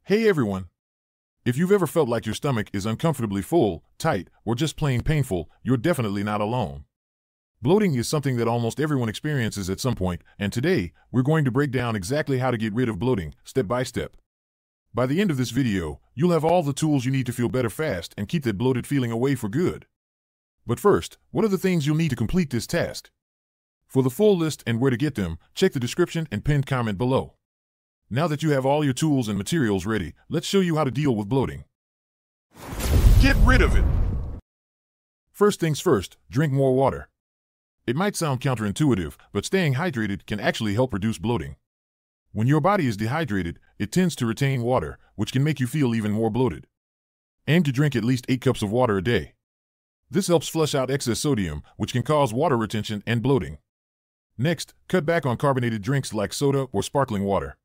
Hey everyone! If you've ever felt like your stomach is uncomfortably full, tight, or just plain painful, you're definitely not alone. Bloating is something that almost everyone experiences at some point, and today, we're going to break down exactly how to get rid of bloating, step by step. By the end of this video, you'll have all the tools you need to feel better fast and keep that bloated feeling away for good. But first, what are the things you'll need to complete this task? For the full list and where to get them, check the description and pinned comment below. Now that you have all your tools and materials ready, let's show you how to deal with bloating. Get rid of it! First things first, drink more water. It might sound counterintuitive, but staying hydrated can actually help reduce bloating. When your body is dehydrated, it tends to retain water, which can make you feel even more bloated. Aim to drink at least 8 cups of water a day. This helps flush out excess sodium, which can cause water retention and bloating. Next, cut back on carbonated drinks like soda or sparkling water.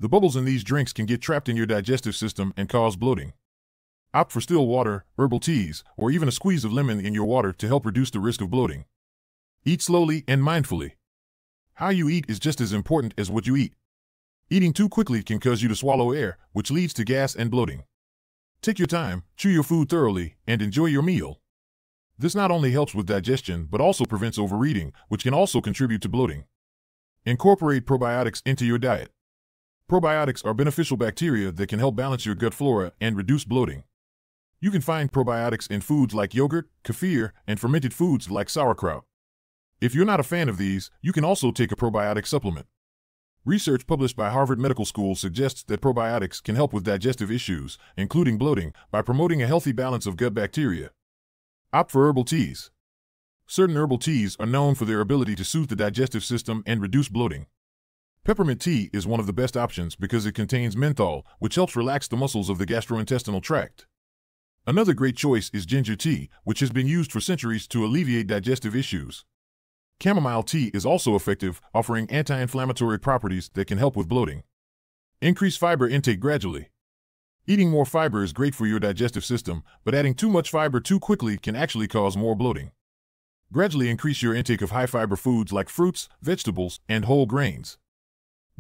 The bubbles in these drinks can get trapped in your digestive system and cause bloating. Opt for still water, herbal teas, or even a squeeze of lemon in your water to help reduce the risk of bloating. Eat slowly and mindfully. How you eat is just as important as what you eat. Eating too quickly can cause you to swallow air, which leads to gas and bloating. Take your time, chew your food thoroughly, and enjoy your meal. This not only helps with digestion, but also prevents overeating, which can also contribute to bloating. Incorporate probiotics into your diet. Probiotics are beneficial bacteria that can help balance your gut flora and reduce bloating. You can find probiotics in foods like yogurt, kefir, and fermented foods like sauerkraut. If you're not a fan of these, you can also take a probiotic supplement. Research published by Harvard Medical School suggests that probiotics can help with digestive issues, including bloating, by promoting a healthy balance of gut bacteria. Opt for herbal teas. Certain herbal teas are known for their ability to soothe the digestive system and reduce bloating. Peppermint tea is one of the best options because it contains menthol, which helps relax the muscles of the gastrointestinal tract. Another great choice is ginger tea, which has been used for centuries to alleviate digestive issues. Chamomile tea is also effective, offering anti-inflammatory properties that can help with bloating. Increase fiber intake gradually. Eating more fiber is great for your digestive system, but adding too much fiber too quickly can actually cause more bloating. Gradually increase your intake of high-fiber foods like fruits, vegetables, and whole grains.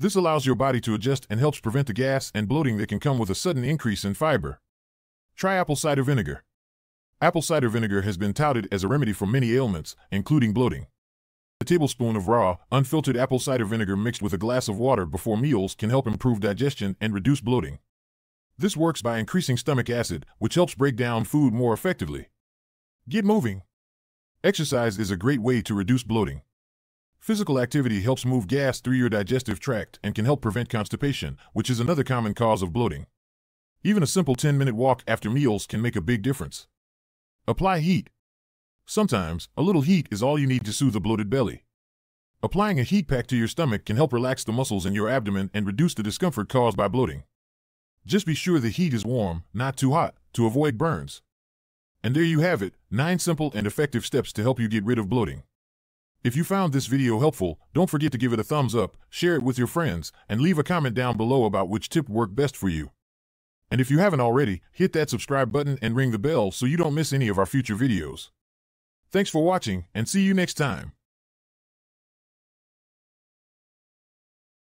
This allows your body to adjust and helps prevent the gas and bloating that can come with a sudden increase in fiber. Try apple cider vinegar. Apple cider vinegar has been touted as a remedy for many ailments, including bloating. A tablespoon of raw, unfiltered apple cider vinegar mixed with a glass of water before meals can help improve digestion and reduce bloating. This works by increasing stomach acid, which helps break down food more effectively. Get moving. Exercise is a great way to reduce bloating. Physical activity helps move gas through your digestive tract and can help prevent constipation, which is another common cause of bloating. Even a simple 10-minute walk after meals can make a big difference. Apply heat. Sometimes, a little heat is all you need to soothe a bloated belly. Applying a heat pack to your stomach can help relax the muscles in your abdomen and reduce the discomfort caused by bloating. Just be sure the heat is warm, not too hot, to avoid burns. And there you have it, 9 simple and effective steps to help you get rid of bloating. If you found this video helpful, don't forget to give it a thumbs up, share it with your friends, and leave a comment down below about which tip worked best for you. And if you haven't already, hit that subscribe button and ring the bell so you don't miss any of our future videos. Thanks for watching, and see you next time.